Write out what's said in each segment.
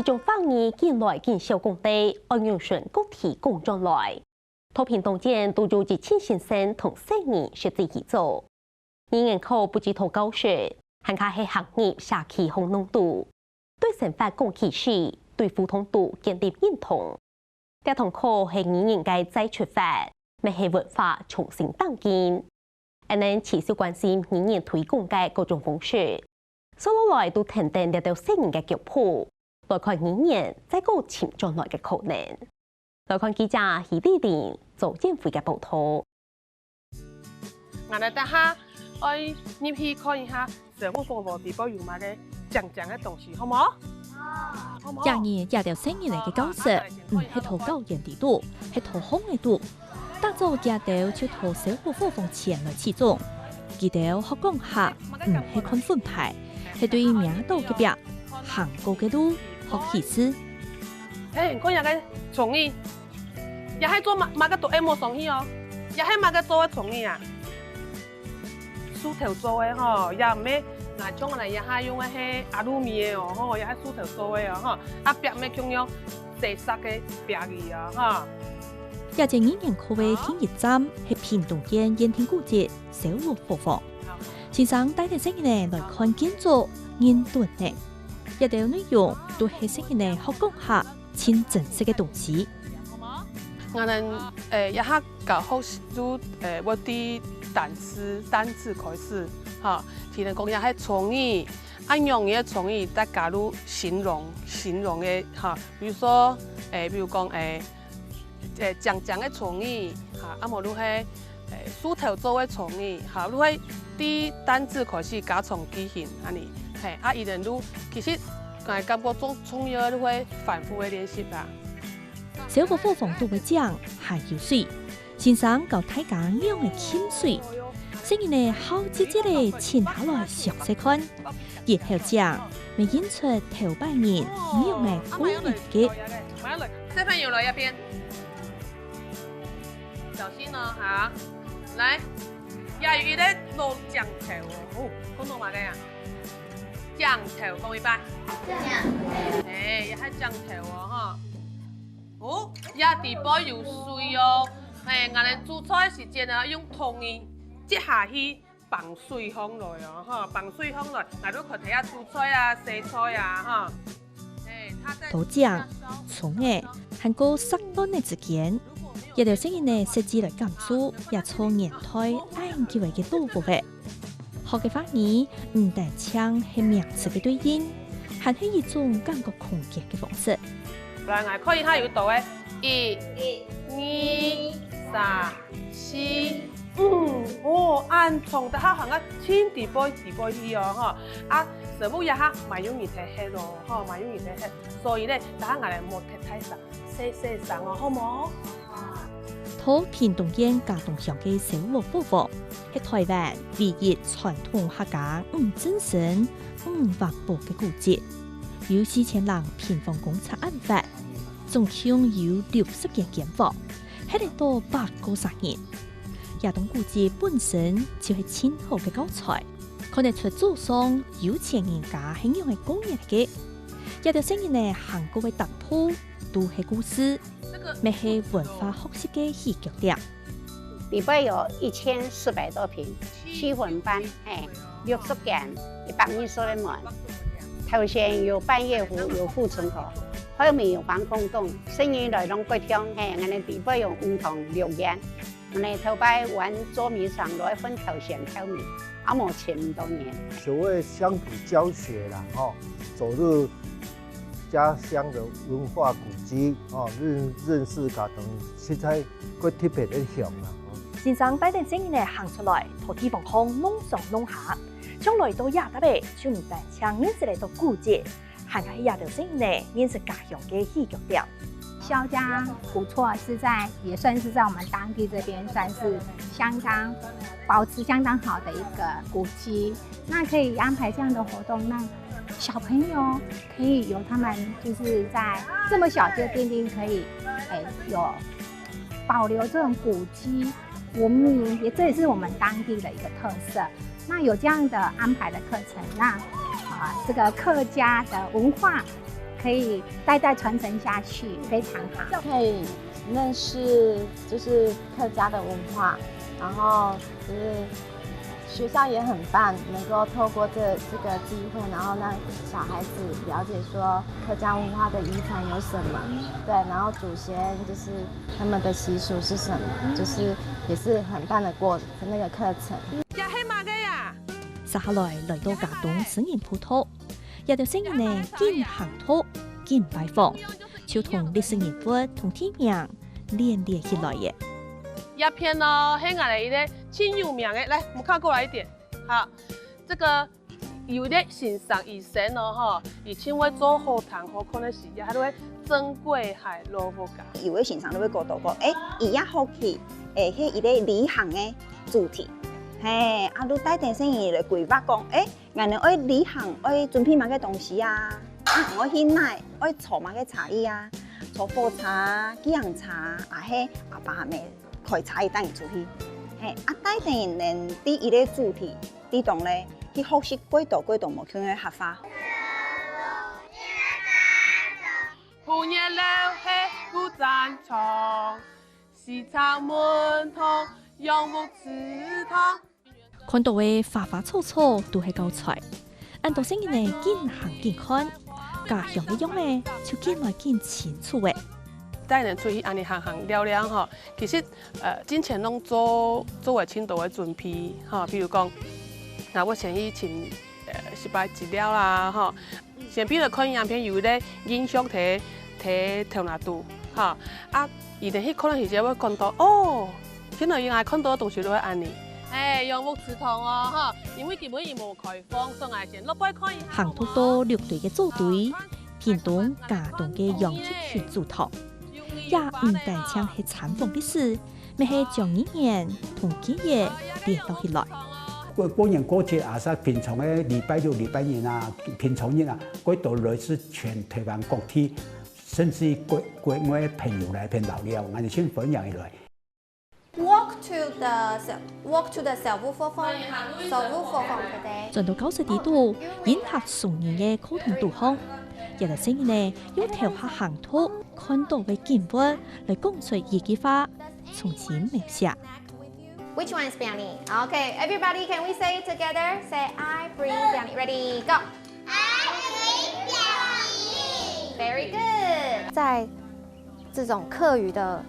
这种方言进来建小工地，按用顺各体工作来。投屏洞见都有几千先生同4年设置一组，人口不止投高学，还卡喺行业下起红浓度，对生活共歧视，对普通度建立认同。但同考係人嘅再出發，咪係文化重新當建。而能持續關心人推廣嘅各種方式，所攞來都停定得到4年嘅腳步，來看人再個潛將來嘅可能。來看記者許地蓮做政府嘅報道。我哋等下愛入去看一下社會服務地方有乜嘅正嘅東西，好唔好？廿年廿條4年嚟嘅教室，係圖教研地度，係圖空嘅度。當做廿條就圖社會服務前來始終，幾條學講下，係看分派，係對名道嘅表，行過嘅路學意思。你看人嘅創意，也係做乜個做 M 創意哦，也係乜個做嘅創意啊？梳頭做嘅吼，也唔咩。嗱，將來也係用嘅係阿魯米嘅哦，吼，也係梳頭做嘅哦，吼，啊壁咩咁樣細色嘅壁嘅啊，哈。也隻人口嘅天熱站係屏東縣延慶古蹟小活服務，先生帶啲新人來看建築研段嘅，一條內容都係新人學講下親真實嘅東西。我哋也係搞好做我啲單詞開始，哈，聽人講也係創意，按用嘅創意再加入形容嘅哈，比如說比如講講嘅創意，哈，啊無如係梳頭做嘅創意，哈，如係啲單詞開始加重記性，安尼，係啊，伊人都其實我係感覺種創意都會反覆嘅練習啦。小活服務都會講係有水，先生教大家用嘅輕水，新人嘅好積極地潛下來詳細看，然後講咪演出頭擺年用嘅觀念嘅。小朋友來一邊，小心哦嚇！來，亞語咧攞醬頭哦，講到乜嘅呀？醬頭講一擺。誒，也係醬頭哦哈。哦，也地包有水哦。我哋煮菜時間啊，用湯衣接下去放水放來哦，哈，放水放來，我都睇下煮菜啊、洗菜啊，哈。都講從誒韓國適當嘅之間，一條新人嘅設置來減少也從年代按機會嘅多部嘅。學嘅方言唔但唱係名詞嘅對應，還係一種感覺空間嘅方式。來，我看一下有度嘅1、2、3、4，哦，按從得下行啊，千地波去哦，哈，啊，全部一下蠻容易睇黑咯，哈，蠻容易睇黑，所以咧，大家我哋冇睇太實，細聲哦，好冇？土屏東縣嘉東鄉嘅小活服務，係台灣唯一傳統客家真神環保嘅古蹟，有4000人平方公尺案發，總共有60件建房，係嚟到8個3年。亞東古蹟本身就係千好嘅教材，看得出祖上有錢人家係用嘅工業嘅，一條新人嘅韓國嘅特鋪都係故事。咪係文化學習嘅戲劇點。裡邊有1400多坪，7分班，60間120人。頭前有半夜湖，有護村河，後面有防空洞，生意來龍貴鄉，我哋裡邊有唔同6間。我哋頭擺玩捉迷藏，來分頭前挑米，啊冇10多年。所謂鄉土教學啦，走入家鄉的文化古蹟，認識家同實在個特別嘅鄉啦。先生帶啲新人行出來，土地防空弄上弄下，將來到亞特別就唔但搶認識嚟到古蹟，還係亞特新人認識家鄉嘅戲劇點。蕭家不錯，也算是在我們當地這邊算是相當保持相當好的一個古蹟。那可以安排這樣的活動，那小朋友可以有他們就是在這麼小嘅地方可以有保留這種古蹟文明，這也是我們當地的一個特色。那有這樣的安排的課程，那這個客家的文化可以代代传承下去，非常好。可以认识就是客家的文化，然后就是学校也很棒，能够透过这个机会，然后让小孩子了解说客家文化的遗产有什么，对，然后祖先就是他们的习俗是什么，就是也是很棒的那个课程。接下來到嘉東省營鋪頭，也條省營呢見行土、見拜訪，就同歷史人物同地名連起來嘅。鸦片呢，黑俺的一个挺有名的，来，我们看过来一点，好，这个有咧欣赏以前咯吼，以前我做好糖好可能是也喺度珍贵海萝卜干。有嘅欣赏都會講到講，伊也好奇，迄一個旅行嘅主題。嘿，啊，你帶定生意嚟規劃講，人哋愛旅行，愛準備乜嘅東西啊？我去奶，愛炒乜嘅茶葉啊？炒火茶、雞陽茶，啊嘿，阿爸阿妹開茶葉帶伊出去。嘿，啊帶定人啲伊個主題，啲當咧去學習幾多無腔嘅客家。胡熱料係古贊床，時常滿堂，用木祠堂。看到嘅花花草草都係夠菜，按到聲音呢見行見看，家鄉嘅樣呢就見來見清楚嘅。帶人出去安尼行聊聊吼，其實之前攏做為青島嘅準備吼，比如講，我先去請失敗資料啦吼，先比如看影片有咧影響睇條那度吼，啊，伊哋去可能是只會講到哦，原來原來看到嘅東西都係安尼。用木祠堂哦，哈，因為基本伊無開放，所以先落擺看一下。行到多六隊嘅組隊，片東嘉東嘅楊竹群組堂，也唔單槍係產房歷史，咪係將語言同記憶連到起來。過年過節啊，實平常嘅禮拜六、禮拜日啊，平常日啊，嗰度來自全台灣各地，甚至國外朋友來片老了，我哋先分享起來。Walk to the 小屋貨坊today。轉到90地度，演客崇年嘅溝通導向，日日聲呢用頭下行圖看到嘅景物嚟講出一句話，從前描寫。Which one is Biani? Okay, everybody, can we say it together? Say I bring Biani. Ready, go. I bring Biani. Very good. 在这种客语的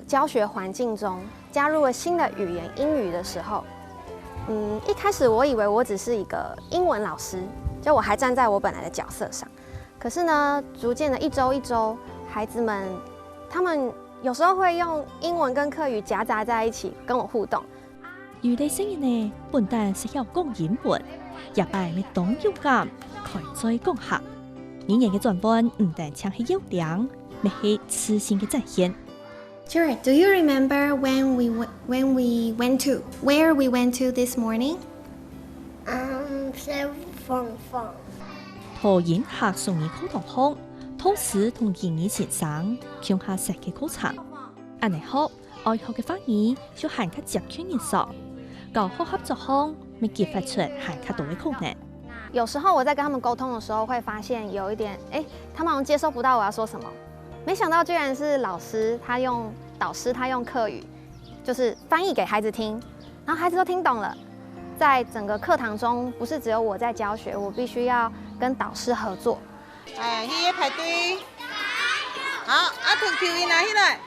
教学环境中，加入了新的语言英语的时候，一开始我以为我只是一个英文老师，就我还站在我本来的角色上。可是呢，逐渐的一周一周，孩子们他们有時候會用英文跟客語夾雜在一起跟我互動。餘地聲音呢，不但是要講英文，也係咪當勇敢，開再講客。語言嘅轉換唔但淨係優良，咪係自信嘅展現。Sure. Do you remember where we went to this morning? 小鳳鳳。托演客送你溝通空，同時同英語先生向下設計課程。安尼好，愛學嘅方言就限較接近人數，搞好合作項咪激發出限較多嘅可能。有時候我在跟他們溝通的時候，會發現有一點，他們好像接收不到我要說什麼。沒想到居然是導師他用客語，就是翻譯給孩子聽，然後孩子都聽懂了。在整個課堂中，不是只有我在教學，我必須要跟導師合作。去排隊。好，同條音拿起來。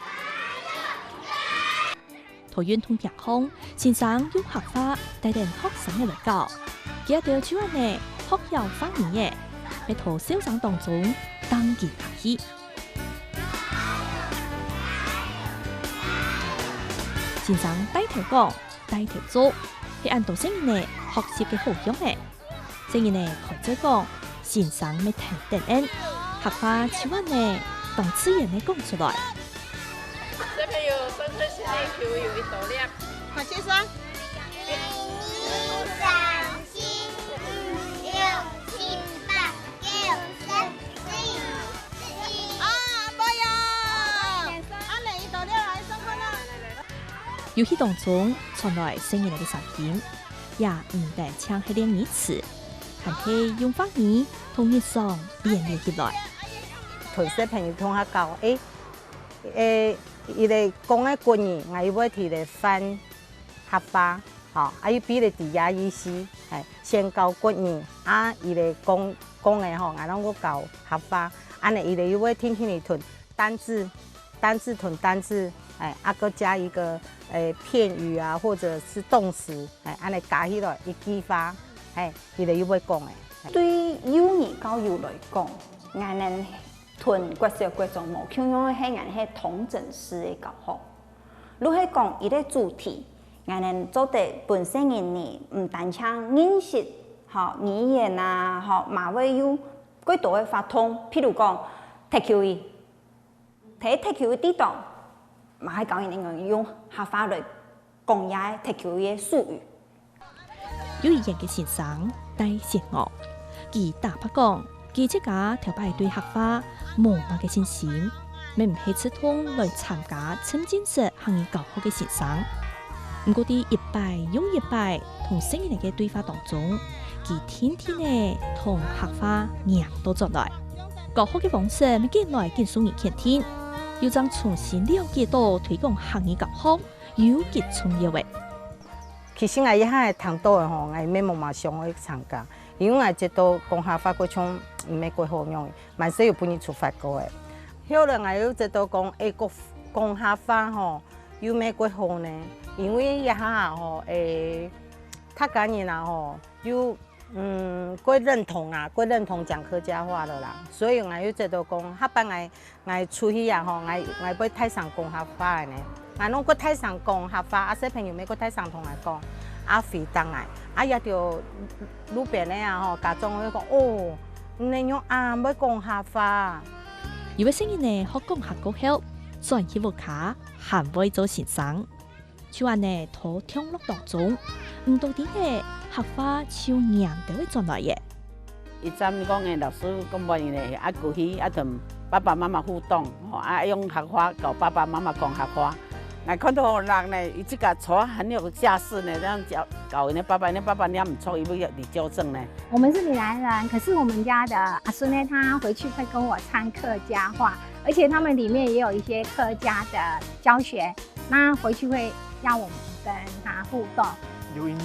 桃園同平空先生用客家帶領學生嘅來教，佢哋主要呢學有方言嘅，喺圖小生當中當吉他戲。先生帶頭講，帶頭做，係按到聲音呢學習嘅好樣嘅。聲音呢佢再講，先生咪聽定恩，客家千萬呢當自然嘅講出來。小朋友新春新年求有一道料，快先生。遊戲當中傳來聲音嚟嘅聲音，也唔但唱係練語詞，還係用方言同日常連接起來。同小朋友同学教，伊个讲个国语，我要摕来翻客家，吼，伊比咧伫遐意思，先教国语，伊咧讲个吼，我拢要教客家，安尼伊咧又要听听哩吞单字吞单字，搁加一个片语啊，或者是动词，安尼加起来一句话，伊咧又要讲个。对幼儿教育来讲，俺能屯国小国中无像样係俺係統整式嘅教學。如果講伊個主題，俺能做得本身人呢，唔單止認識語言啊，嘛會有幾多嘅發通，譬如講 TQE， 睇 TQE 啲檔，嘛係教人用客家嚟講嘢 TQE 嘅術語。有意人嘅先生戴善樂，佢打不講。記者家條排對客家無乜嘅先線，咪唔係刺通來參加沉浸式行業教學嘅先生。唔過啲一擺又一擺同新人嘅對話當中，佢天天呢同客家贏到進來。教學嘅方式咪見來見數年前天，要將重新了解到推廣行業教學有幾重要嘅。其實我一下談到嘅吼，我咩冇馬上去參加。因為我知道講客家嗰種唔係幾好用，萬需要半年出發過嘅。後來我又知道講講客家吼，有咩幾好呢？因為一下吼他家人啊吼，有幾認同講客家話了啦，所以我又知道講下班我出去啊吼，我要太上講客家嘅呢，我攏個太上講客家，小朋友咪個太上同我講。回答我，也條路邊咧啊，家長會講哦，你用啱要講客話。有位聲音呢，學講客家後，轉去屋卡，還會做先生。就話呢，喺聽錄當中，唔到底嘅客話超贏到會轉來嘅。以前講嘅老師咁話呢，過去同爸爸媽媽互動，用客話教爸爸媽媽講客話。我看到人呢，伊這個錯很有架勢呢，這樣教人爸爸你唔錯，伊要你糾正呢。我們是閩南人，可是我們家的阿孫呢，他回去會跟我唱客家話，而且他們裡面也有一些客家的教學，那回去會讓我們跟他互動。由因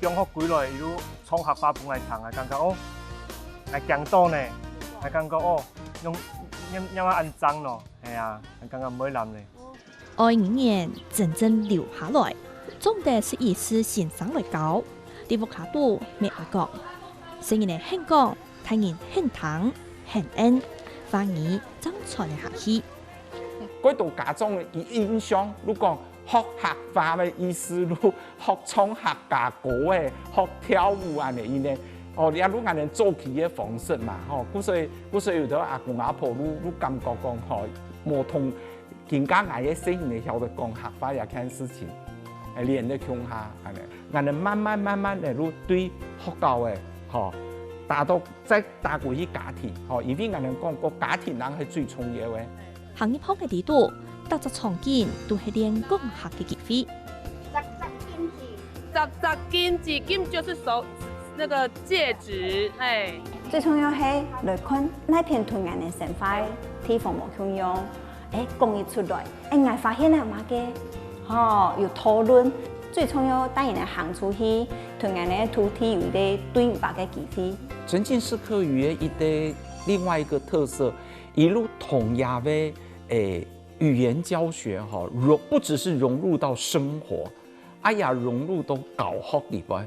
中學歸來，又創客家本來唱啊，感覺哦，係強多呢，係感覺哦，用安裝咯，係啊，係感覺唔會難呢。愛語言真正留下來，總得是意思先生來教，啲屋卡度咩愛講，聲音嚟輕講，睇人輕聽輕恩，反而爭傳嚟下去。嗰度家長嘅印象，如果學客家嘅意思，如學唱客家歌嘅，學跳舞啊呢呢，哦，你如按人做起嘅方式嘛，吼，故所以有啲阿公阿婆，你感覺講吼，無同。更加捱嘅聲音嚟曉得講客家一件事情，練得強下，係咪？我哋慢慢嚟到對學校嘅，嗬，再打過去家庭，嗬，因為我哋講個家庭人係最重要嘅。行業學嘅地度，特質創建都係練講客嘅機會。扎金子，金就是手那個戒指，最重要係來看那片團人嘅生活地方冇共用。講伊出來，我發現係嘛嘅，有討論，最重要當然係行出去，同人哋土地有啲對話嘅機會。沉浸式客語一個另外一個特色，一路同樣嘅語言教學不只是融入到生活，也融入到教學裏邊。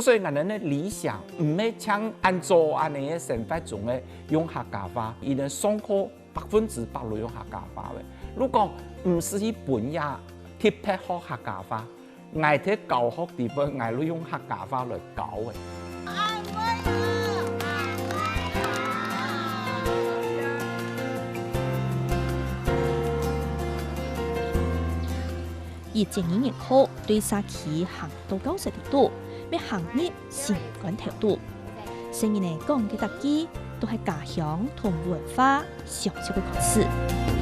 所以我哋嘅理想唔係像按照安尼嘅生活中嘅用客家話，而係上課。100%都用客家話嘅。如果唔是去本嘢特別學客家話，我喺教學地方，我都用客家話嚟教嘅。而正語言課對沙期行到90度，咩行業先管條度，成日嚟講嘅特技。都係家鄉同文化相處嘅故事。